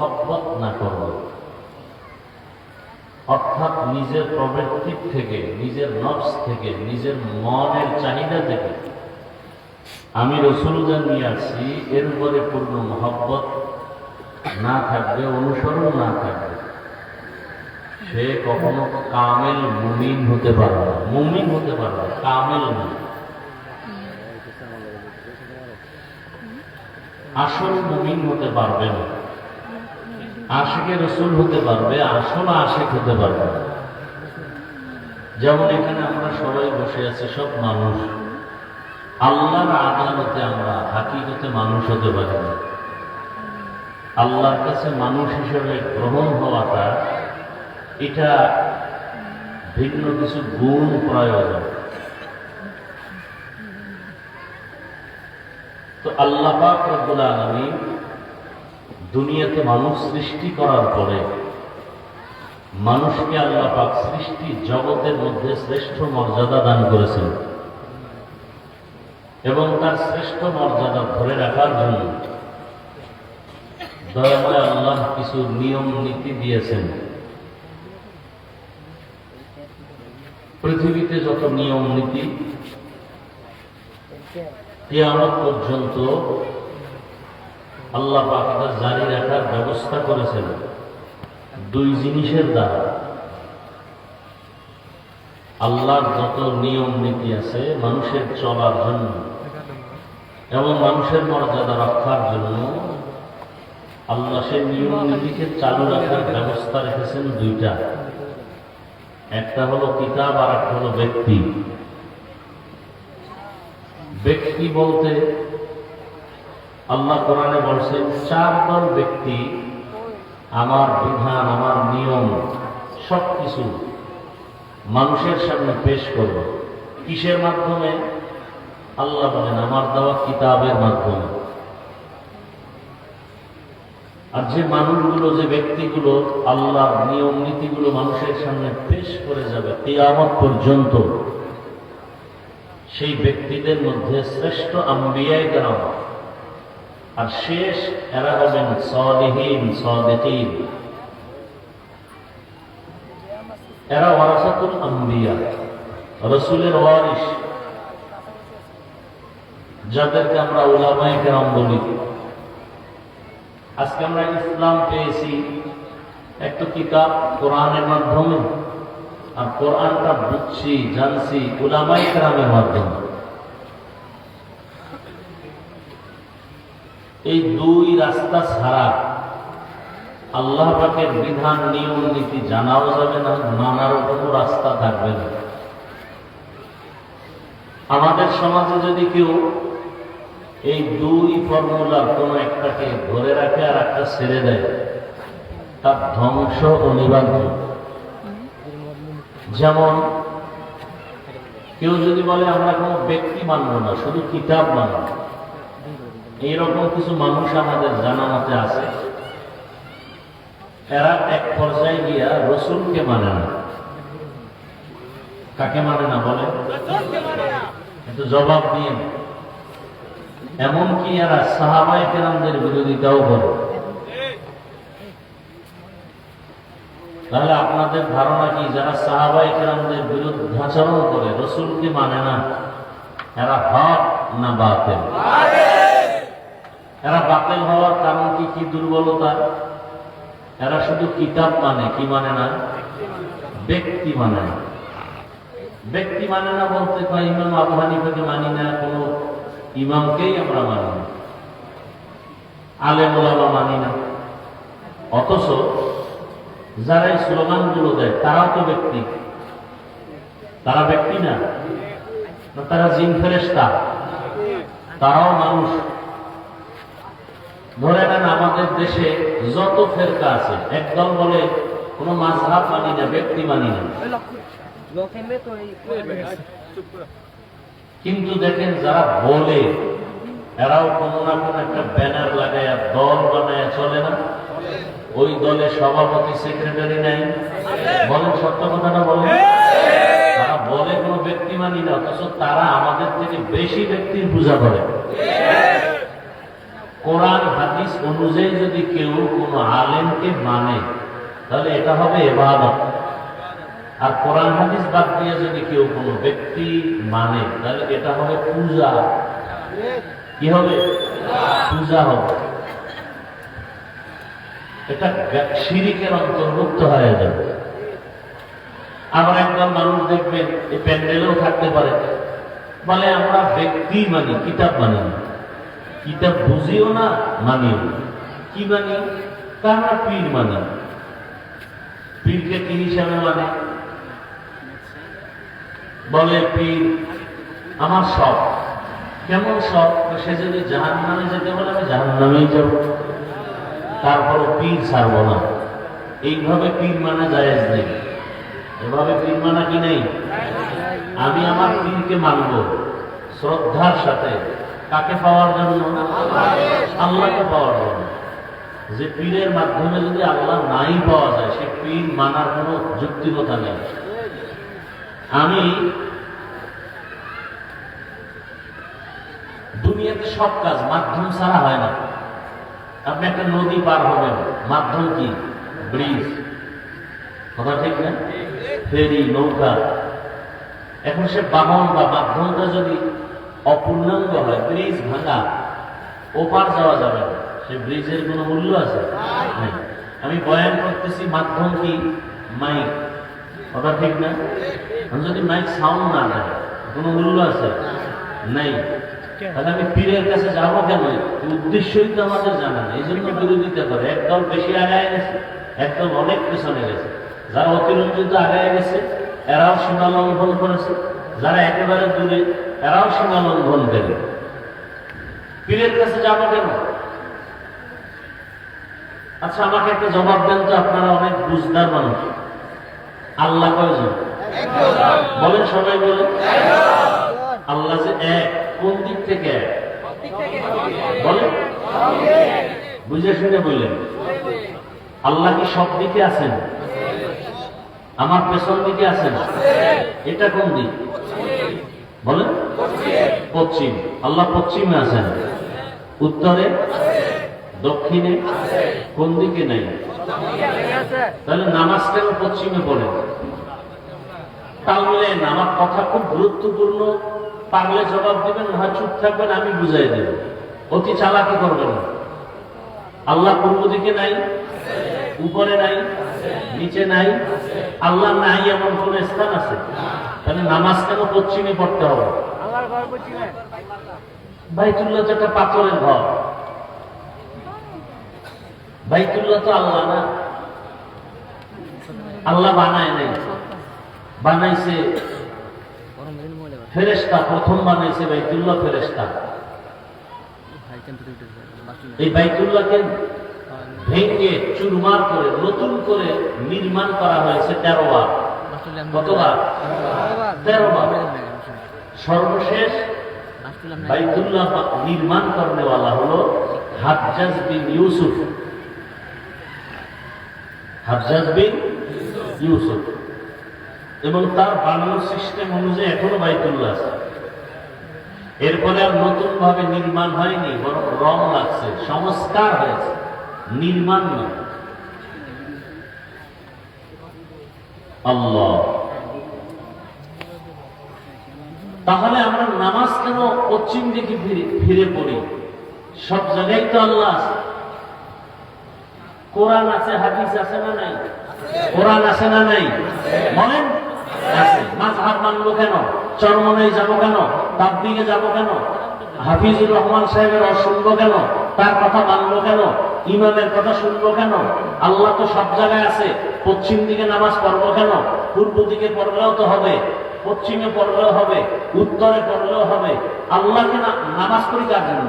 মহব্বত না করব, অর্থাৎ নিজের প্রবৃত্তি থেকে, নিজের নফস থেকে, নিজের মনের চাহিদা থেকে আমি রসুল যা নিয়ে আসছি এর উপরে পূর্ণ মহব্বত না থাকবে, অনুসরণ না থাকবে, সে কখনো কামেল মুমিন হতে পারবে না। মুমিন হতে পারবে, কামেল না। আসল মুমিন হতে পারবে না। আশিকে রসুল হতে পারবে, আসল আশিক হতে পারবে না। যেমন এখানে আমরা সবাই বসে আছি, সব মানুষ। আল্লাহর আদালতে আমরা হাকিকতে মানুষ হতে পারি না। আল্লাহর কাছে মানুষ হিসেবে গ্রহণ হওয়াটা এটা ভিন্ন কিছু গুণ প্রয়োজন। তো আল্লাহ পাক রব্বুল আলামিন দুনিয়াতে মানুষ সৃষ্টি করার পরে মানুষকে আল্লাহ পাক সৃষ্টি জগতের মধ্যে শ্রেষ্ঠ মর্যাদা দান করেছেন এবং তার শ্রেষ্ঠ মর্যাদা ধরে রাখার জন্য দয়াময় আল্লাহ কিছু নিয়ম নীতি দিয়েছেন। পৃথিবীতে যত নিয়ম নীতি কিয়ামত পর্যন্ত আল্লাহ পাক এটা জারি রাখার ব্যবস্থা করেছেন দুই জিনিসের দ্বারা। আল্লাহর যত নিয়ম নীতি আছে মানুষের চলার জন্য এবং মানুষের মর্যাদা রক্ষার জন্য আল্লাহ সেই নিয়ম নীতিকে চালু রাখার ব্যবস্থা রেখেছেন দুইটা। একটা হলো কিতাব আর একটা হলো ব্যক্তি। ব্যক্তি বলতে আল্লাহ কোরআনে বলছেন চার দল ব্যক্তি আমার বিধান, আমার নিয়ম সবকিছু মানুষের সামনে পেশ করব। কিসের মাধ্যমে? আল্লাহ বলেন আমার দেওয়া কিতাবের মাধ্যমে। আর যে মানুষগুলো, যে ব্যক্তিগুলো আল্লাহর নিয়ম নীতিগুলো মানুষের সামনে পেশ করে যাবে কিয়ামত পর্যন্ত, সেই ব্যক্তিদের মধ্যে শ্রেষ্ঠ আম্বিয়ায়ে কেরাম আর শেষ এরা হবেন সালিহিন, সাদিকিন। এরা ওয়ারাসাতুল আম্বিয়া, রাসূলের ওয়ারিস, যাদেরকে আমরা উলামায়ে কেরাম বলি। আজকে আমরা ইসলাম পেয়েছি একটা কিতাব কোরআনের মাধ্যমে, আর কোরআনটা বুঝছি, জানছি উলামায়ে কেরামের মাধ্যমে। এই দুই রাস্তা ছাড়া আল্লাহ পাকের বিধান নিয়ম নীতি জানাও যাবে না, মানারও কোনো রাস্তা থাকবে না। আমাদের সমাজে যদি কেউ এই দুই ফর্মুলার কোনো একটাকে ধরে রাখে আর একটা ছেড়ে দেয়, তার ধ্বংস অনিবার্য। যেমন কেউ যদি বলে আমরা কোনো ব্যক্তি মানব না, শুধু কিতাব মানব, এইরকম কিছু মানুষ আমাদের জানা মতে আছে। এরা এক পর্যায়ে গিয়া রসুলকে মানে না। কাকে মানে না বলে? একটু জবাব দিয়ে। এমনকি এরা সাহাবায়ে কেরামদের বিরোধিতাও করে। তাহলে আপনাদের ধারণা কি, যারা সাহাবায়ে কেরামদের বিরুদ্ধাচরণ করে, রসুলকে মানে না, এরা হক না বাতিল? এরা বাতিল হওয়ার কারণ কি? কি দুর্বলতা? এরা শুধু কিতাব মানে, কি মানে না? ব্যক্তি মানে না। ব্যক্তি মানে না বলতে ইমাম আবু হানিফাকে মানি না, কোন ইমামকেই আমরা মানি না, আলেম ওলামা মানি না। অথচ যারা এই স্লোগানগুলো দেয় তারাও তো ব্যক্তি। তারা ব্যক্তি না? তারা জিন ফেরেশতা, তারাও মানুষ। ধরে নেন আমাদের দেশে যত ফেরকা আছে, একদল বলে কোন মাযহাব মানি না, ব্যক্তি মানি না। কিন্তু দেখেন যারা বলে এরাও কোনো না কোনো একটা ব্যানার লাগায় দল বানায় চলে না? ওই দলে সভাপতি, সেক্রেটারি নাই? বলেন সত্য কথাটা বলেন। তারা বলে কোনো ব্যক্তি মানি না, অথচ তারা আমাদের থেকে বেশি ব্যক্তির পূজা করে। কোরআন হাদিস অনুযায়ী যদি কেউ কোনো আলেমকে মানে তাহলে এটা হবে ইবাদত। আর কোরআন হাদিস বাদ দিয়ে যদি কেউ কোনো ব্যক্তি মানে তাহলে এটা হবে পূজা। কি হবে? পূজা হবে। এটা শিরকের অন্তর্ভুক্ত হয়ে যাবে। আবার একদম মানুষ দেখবেন এই প্যান্ডেলেও থাকতে পারে, বলে আমরা ব্যক্তি মানি, কিতাব মানি না। কিতাব বুঝিও না, মানিও না। কি মানি? আমরা পীর মানি। পীরকে কি হিসাবে মানে? বলে পীর আমার সব। কেমন সব? সে যদি জাহান্নামে যেতে বলে আমি জাহান্নামেই যাব, তারপরও পীর ছাড়ব না। এইভাবে পীর মানা জায়েজ নেই। এভাবে পীর মানা কি নেই? আমি আমার পীরকে মানব শ্রদ্ধার সাথে। কাকে পাওয়ার জন্য? আল্লাহকে পাওয়ার জন্য। যে পীরের মাধ্যমে যদি আল্লাহ নাই পাওয়া যায়, সে পীর মানার কোনো যুক্তিকতা নেই। আমি দুনিয়াতে সব কাজ মাধ্যম ছাড়া হয় না। আপনি একটা নদী পার হবেন, মাধ্যম কি? ব্রিজ। কথা ঠিক না? ফেরি, নৌকা। এখন সে বাহন বা মাধ্যমটা যদি অপূর্ণাঙ্গ হয়, ব্রিজ ভাঙা, ওপার যাওয়া যাবে না, সে ব্রিজের কোনো মূল্য আছে? নাই। আমি বয়ান করতেছি, মাধ্যম কি? মাইক। কথা ঠিক না? যদি মাইক সাউন্ড না দেয়, কোনো মূল্য আছে? নাই। তাহলে আমি পীরের কাছে যাবো কেন? উদ্দেশ্যই তো আমাদের জানা নেই। এই জন্য বিরোধিতা করে। একদল বেশি আগায় গেছে, একদল অনেক পেছনে গেছে। যারা অতিরঞ্জিত আগায় গেছে এরাও সীমা লঙ্ঘন করেছে, যারা একেবারে দূরে এরাও সীমা লঙ্ঘন করে। পীরের কাছে যাবো কেন? আচ্ছা আমাকে একটা জবাব দেন তো, আপনারা অনেক বুঝদার মানুষ। আল্লাহ কয়জন? বলেন, সবাই বলেন। আল্লাহ যে এক, কোন দিক থেকে এক? বলেন, বুঝে শুনে বললেন। আল্লাহ কি সব দিকে আছেন? আমার পেছন দিকে আছেন? এটা কোন দিক? বলেন। পশ্চিম। আল্লাহ পশ্চিমে আছেন, উত্তরে, দক্ষিণে, কোন দিকে নাই? তাহলে নামাজ কেন পশ্চিমে পড়ে? তাহলে আমার কথা খুব গুরুত্বপূর্ণ। পারলে জবাব দিবেন, না চুপ থাকবেন, আমি বুঝাই দেব। অতি চালাকি করবেন না। আল্লাহ পূর্ব দিকে নাই, উপরে নাই, নিচে নাই। আল্লাহ নাই এমন কোন স্থান আছে? তাহলে নামাজ কেন পশ্চিমে পড়তে হবে? বাইতুল্লাহ তো একটা পাথরের ঘর। বাইতুল্লাহ তো আল্লাহ না, আল্লাহ বানায় নাই, বানাইছে ফেরেশতা। প্রথম বানাইছে বাইতুল্লাহ ফেরেশতা। এই বাইতুল্লাহকে ভেঙে চুরমার করে নতুন করে নির্মাণ করা হয়েছে 13 বার। কতবার? 13 বার। সর্বশেষ বাইতুল্লাহ নির্মাণ করনেওয়ালা হলো হাজ্জাজ বিন ইউসুফ। হাজ্জাজ বিন ইউসুফ। এবং তার বানানোর সিস্টেম অনুযায়ী এখনো বাইতুল্লাহ আছে। এরপরে আর নতুন ভাবে নির্মাণ হয়নি, বরং রং লাগছে, সংস্কার হয়েছে, নির্মাণ নয়। আল্লাহ। তাহলে আমরা নামাজ কেন পশ্চিম দিকে ফিরে পড়ি? সব জায়গায় তো আল্লাহ আছে। কোরআন আছে, হাদিস আছে না নাই? কোরআন আছে না নাই? বলেন, আছে। মাযহাব মানবো কেন? চরমনাই যাবো কেন? তাবলীগে যাবো কেন? হাফিজুর রহমান সাহেবের শুনবো কেন? তার কথা মানবো কেন? ইমামের কথা শুনবো কেন? আল্লাহ তো সব জায়গায় আছে। পশ্চিম দিকে নামাজ পড়বো কেন? পূর্ব দিকে পড়লেও তো হবে, পশ্চিমে পড়লেও হবে, উত্তরে পড়লেও হবে। আল্লাহকে নামাজ পড়ি কার জন্য?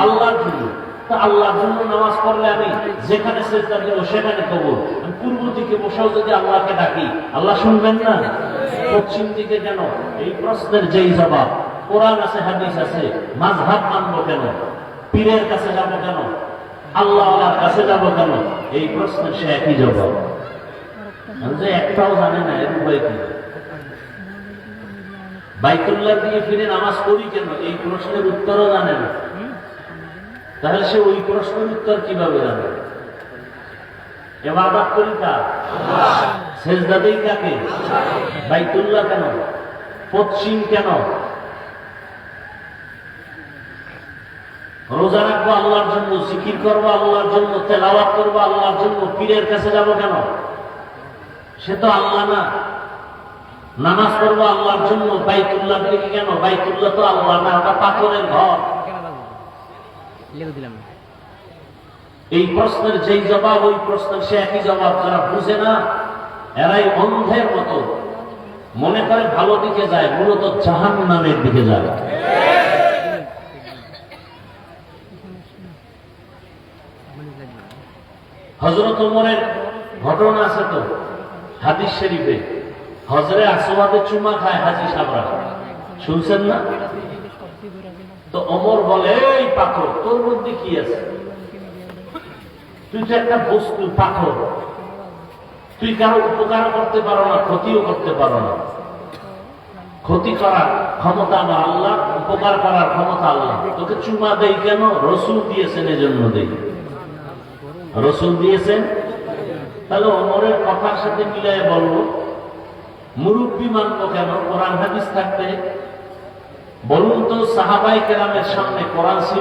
আল্লাহর জন্য। তা আল্লাহর জন্য নামাজ পড়লে আমি যেখানে সেজদা দেব সেখানে কবুল। আমি পূর্ব দিকে বসেও যদি আল্লাহকে ডাকি, আল্লাহ শুনবেন না? পশ্চিম দিকে কেন? এই প্রশ্নের যেই জবাব, কোরআন আছে, হাদিস আছে, মাযহাব মানবো কেন? পীরের কাছে যাব কেন? আল্লাহর কাছে যাব কেন? এই প্রশ্নের সে একই জবাব। যে একটাও জানে না, এর উপায় কি? বাইতুল্লাহ দিয়ে ফিরে নামাজ পড়ি কেন? এই প্রশ্নের উত্তরও জানে না। তাহলে সে ওই প্রশ্নের উত্তর কিভাবে জানে? ইবাদত করি কার? সেজদা দেই কাকে? বাইতুল্লাহ কেন? পশ্চিম কেন? রোজা রাখবো আল্লাহর জন্য, জিকির করবো আল্লাহর জন্য, তেলাওয়াত করবো আল্লাহর জন্য, পীরের কাছে যাব কেন? সে তো আল্লাহ না। নামাজ পড়বো আল্লাহর জন্য, বাইতুল্লাহ দিকে কেন? বাইতুল্লাহ তো আল্লাহ না, ওটা পাথরের ঘর। এই প্রশ্নের যেই জবাব, ওই প্রশ্নের সে একই জবাব। যারা বুঝে না এরাই অন্ধের মতো মনে করে ভালো দিকে যায়, মূলত জাহান্নামের দিকে যায়। হযরত ওমরের ঘটনা আছে তো হাদিস শরীফে, হজরে আসওয়াদে চুমা খায় হাজী সাহেবরা, শুনছেন না? তো ওমর বলে, এই পাথর, তোর মধ্যে কি আছে? তুই তো একটা বস্তু, পাথর। তুই কারো উপকার করতে পারো না, ক্ষতিও করতে পারো না। ক্ষতি করার ক্ষমতা আমার আল্লাহ, উপকার করার ক্ষমতা আল্লাহ। তোকে চুমা দেই কেন? রসুল দিয়েছেন, এজন্য দেই। রসুল দিয়েছেন। তাহলে ওমরের কথার সাথে মিলাই বলবো, মুরব্বী মানবো কেন কোরআন হাদিস থাকতে? বলুন তো, সাহাবায়ে কেরামের সামনে কোরআন ছিল?